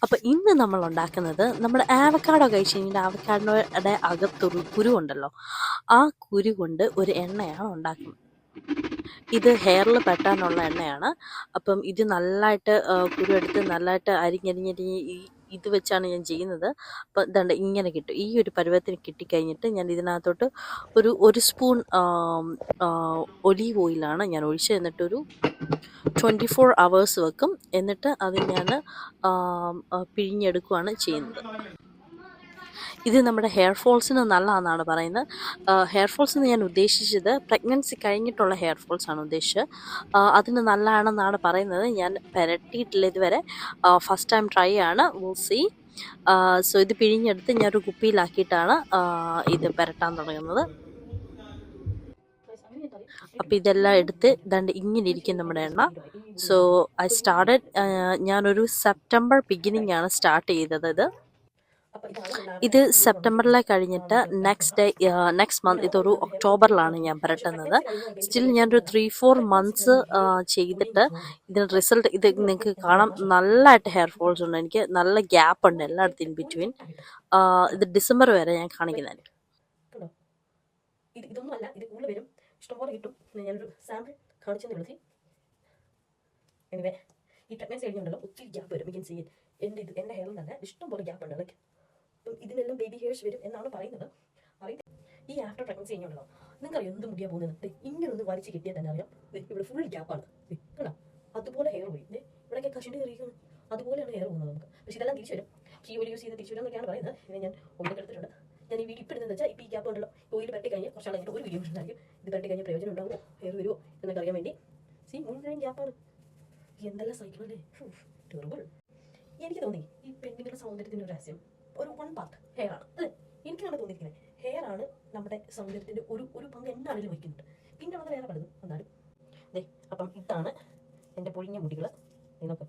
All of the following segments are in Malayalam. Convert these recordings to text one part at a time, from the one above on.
അപ്പോൾ ഇന്ന് നമ്മൾ ഉണ്ടാക്കുന്നത് നമ്മുടെ ആവക്കാഡോ കഴിച്ച് കഴിഞ്ഞാൽ ആവക്കാഡോയുടെ അകത്തൊരു കുരു ഉണ്ടല്ലോ, ആ കുരു കൊണ്ട് ഒരു എണ്ണയാണ് ഉണ്ടാക്കുന്നത്. ഇത് ഹെയറിൽ പെട്ടാനുള്ള എണ്ണയാണ്. അപ്പം ഇത് നല്ലതായിട്ട് കുരു എടുത്ത് നല്ലതായിട്ട് അരിഞ്ഞരിഞ്ഞരിഞ്ഞ് ഇത് വെച്ചാണ് ഞാൻ ചെയ്യുന്നത്. അപ്പം ഇതാണ്ട് ഇങ്ങനെ കിട്ടും. ഈ ഒരു പരുവത്തിന് കിട്ടിക്കഴിഞ്ഞിട്ട് ഞാൻ ഇതിനകത്തോട്ട് ഒരു സ്പൂൺ ഒലീവ് ഓയിലാണ് ഞാൻ ഒഴിച്ചത്. എന്നിട്ടൊരു 24 hours വെക്കും. എന്നിട്ട് അത് ഞാൻ പിഴിഞ്ഞെടുക്കുകയാണ് ചെയ്യുന്നത്. ഇത് നമ്മുടെ ഹെയർ ഫോൾസിന് നല്ലതാണെന്നാണ് പറയുന്നത്. ഹെയർ ഫോൾസ് എന്ന് ഞാൻ ഉദ്ദേശിച്ചത് പ്രഗ്നൻസി കഴിഞ്ഞിട്ടുള്ള ഹെയർ ഫോൾസ് ആണ് ഉദ്ദേശിച്ചത്. അതിന് നല്ലതാണെന്നാണ് പറയുന്നത്. ഞാൻ പുരട്ടിയിട്ടില്ല ഇതുവരെ, ഫസ്റ്റ് ടൈം ട്രൈ ആണ്. Will see. സോ ഇത് പിഴിഞ്ഞെടുത്ത് ഞാനൊരു കുപ്പിയിലാക്കിയിട്ടാണ് ഇത് പുരട്ടാൻ തുടങ്ങുന്നത്. അപ്പം ഇതെല്ലാം എടുത്ത് ദണ്ട് ഇങ്ങനെ ഇരിക്കും നമ്മുടെ എണ്ണ. സോ ഐ സ്റ്റാർട്ടഡ്, ഞാനൊരു സെപ്റ്റംബർ ബിഗിനിങ് ആണ് സ്റ്റാർട്ട് ചെയ്തത്. ഇത് സെപ്റ്റംബറിലെ കഴിഞ്ഞിട്ട് നെക്സ്റ്റ് മന്ത് ഇതൊരു ഒക്ടോബറിലാണ് ഞാൻ പുരട്ടുന്നത്. സ്റ്റിൽ ഞാനൊരു 3-4 months ചെയ്തിട്ട് ഇതിന് റിസൾട്ട് ഇത് നിങ്ങൾക്ക് കാണാം. നല്ലതായിട്ട് ഹെയർ ഫോൾസ് ഉണ്ട്. എനിക്ക് നല്ല ഗ്യാപ്പ് ഉണ്ട് എല്ലായിടത്തും ഇൻ ബിറ്റ്വീൻ. ഇത് ഡിസംബർ വരെ ഞാൻ കാണിക്കുന്നതായിരിക്കും. ഇതൊന്നുമല്ല, ഇത് കൂടുതൽ വരും, ഇഷ്ടംപോലെ കിട്ടും. ഞാനൊരു സാമ്പിൾ കാണിച്ചെന്ന് വിളിച്ച്. എനിവേ, ഈ പ്രഗ്നൻസി കഴിഞ്ഞുണ്ടല്ലോ ഒത്തിരി ഗ്യാപ്പ് വരും. മികൻ സീൻ എൻ്റെ ഹെയറിൽ തന്നെ ഇഷ്ടംപോലെ ഗ്യാപ്പ് ഉണ്ട്. ലൈക്ക് അപ്പം ഇതിനെല്ലാം ബേബി ഹെയർസ് വരും എന്നാണ് പറയുന്നത്. ഈ ആഫ്റ്റർ പ്രഗ്നൻസി കഴിഞ്ഞുണ്ടല്ലോ നിങ്ങൾക്കറിയാം എന്ത് മുടിയാ പോകുന്നത്. ഇങ്ങനെ ഒന്ന് വലിച്ച് കിട്ടിയാൽ തന്നെ അറിയാം. ഇവിടെ ഫുൾ ഗ്യാപ്പാണ് കണ്ടോ. അതുപോലെ ഹെയർ പോയി. ഇവിടെയൊക്കെ കഷിൻ്റെ കയറിയിരിക്കുന്നത് അതുപോലെയാണ് ഹെയർ പോകുന്നത് നമുക്ക്. പക്ഷേ ഇതെല്ലാം തിരിച്ചു വരും. ഈ ഓയിൽ യൂസ് ചെയ്ത് തിരിച്ചു വരും എന്നൊക്കെയാണ് പറയുന്നത്. ഇതിനെ ഞാൻ ഓയിലൊക്കെ എടുത്തിട്ടുണ്ട്. ഞാൻ ഈ വീഡിയോ ഇപ്പം ഇടുന്നത് വെച്ചാൽ ഇപ്പോൾ ഈ ഗ്യാപ്പ് ഉണ്ടല്ലോ, ഓയിൽ പെട്ടി കഴിഞ്ഞ് കുറച്ചാൾ കഴിഞ്ഞിട്ട് ഒരു വീഡിയോ ഉണ്ടായിരിക്കും. ഇത് പെട്ടി കഴിഞ്ഞ് പ്രയോജനം ഉണ്ടാകുമോ, ഹെയർ വരുമോ എന്നൊക്കെ അറിയാൻ വേണ്ടി. മുഴുവൻ ഗ്യാപ്പാണ്. എന്തെല്ലാം സൈക്കിളല്ലേ, ടെറിബിൾ. എനിക്ക് തോന്നി ഈ പെണ്ണുങ്ങളുടെ സൗന്ദര്യത്തിൻ്റെ ഒരു രഹസ്യം ഒരു 1 part ഹെയർ ആണ് അല്ലേ. എനിക്കാണ് തോന്നിയിരിക്കുന്നത് ഹെയർ ആണ് നമ്മുടെ സൗന്ദര്യത്തിൻ്റെ ഒരു പങ്ക് എന്താണെങ്കിലും വയ്ക്കുന്നുണ്ട്. പിന്നെ അത് വേറെ പലതും എന്നാലും അതെ. അപ്പം ഇതാണ് എൻ്റെ പൊഴിഞ്ഞ മുടികൾ. നിങ്ങൾക്ക്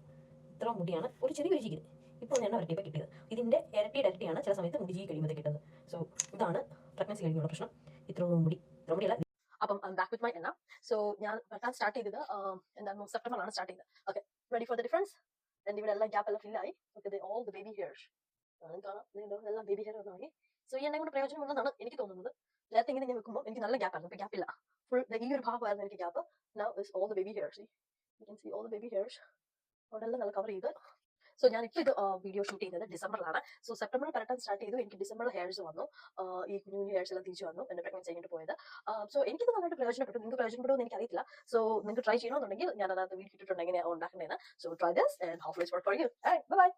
ഇത്ര മുടിയാണ് ഒരു ചെറിയ വീഴ്ചയ്ക്ക് ഇപ്പോൾ ഞാൻ വരട്ടിയപ്പോൾ കിട്ടിയത്. ഇതിൻ്റെ ഇരട്ടിയാണ് ചില സമയത്ത് മുടി ചെയ്ത് കഴിയുമ്പോൾ കിട്ടുന്നത്. സോ ഇതാണ് പ്രഗ്നൻസി കഴിഞ്ഞുള്ള പ്രശ്നം. ഇത്ര മുടിയല്ല. അപ്പം ബാക്ക് വിത്ത് മൈ എണ്ണ. സോ ഞാൻ വെട്ടാൻ സ്റ്റാർട്ട് ചെയ്തത് എന്താണ് സെപ്റ്റംബറിലാണ് സ്റ്റാർട്ട് ചെയ്തത്. Okay, ready for the difference. എൻ്റെ ഇവിടെ എല്ലാം ഗ്യാപ്പ് എല്ലാം ഫില്ലായി. Okay, all the baby hairs കാണാം. എല്ലാം ബേബി ഹെയർ വന്നായി. സോ ഈ എണ്ണ കൊണ്ട് പ്രയോജനം ഉണ്ടെന്നാണ് എനിക്ക് തോന്നുന്നത്. നേരത്തെ ഇങ്ങനെ ഞാൻ വെക്കുമ്പോൾ എനിക്ക് നല്ല ഗ്യാപ്പായിരുന്നു. ഇപ്പോൾ ഗ്യാപ്പില്ല. ഫുൾ ഈ ഒരു ഭാഗമായിരുന്നു എനിക്ക് gap. Now is all the baby hairs. You can see all the baby hairs. അവിടെ എല്ലാം നല്ല കവർ ചെയ്ത്. സോ ഞാനിപ്പോൾ ഇത് വീഡിയോ ഷൂട്ട് ചെയ്യുന്നത് ഡിസംബറിലാണ്. സോ സെപ്റ്റംബറിൽ പരട്ടാൻ സ്റ്റാർട്ട് ചെയ്തു. എനിക്ക് ഡിസംബറിൽ ഹെയർസ് വന്നു. ഈ കുഞ്ഞു ഹെയർസ് എല്ലാം തിരിച്ചു വന്നു എൻ്റെ പ്രഗ്നൻസി കഴിഞ്ഞിട്ട് പോയത്. സോ എനിക്കിത് നന്നായിട്ട് പ്രയോജനപ്പെട്ടു. നിങ്ങൾക്ക് പ്രയോജനപ്പെടുമെന്ന് എനിക്കറിയില്ല. സോ നിങ്ങൾക്ക് ട്രൈ ചെയ്യണമെന്നുണ്ടെങ്കിൽ ഞാൻ അതിനകത്ത് വീഡിയോ ഇട്ടിട്ടുണ്ട് എങ്ങനെ ഉണ്ടാക്കുന്നതെന്ന്. So try this and hopefully it's work for you. Bye bye.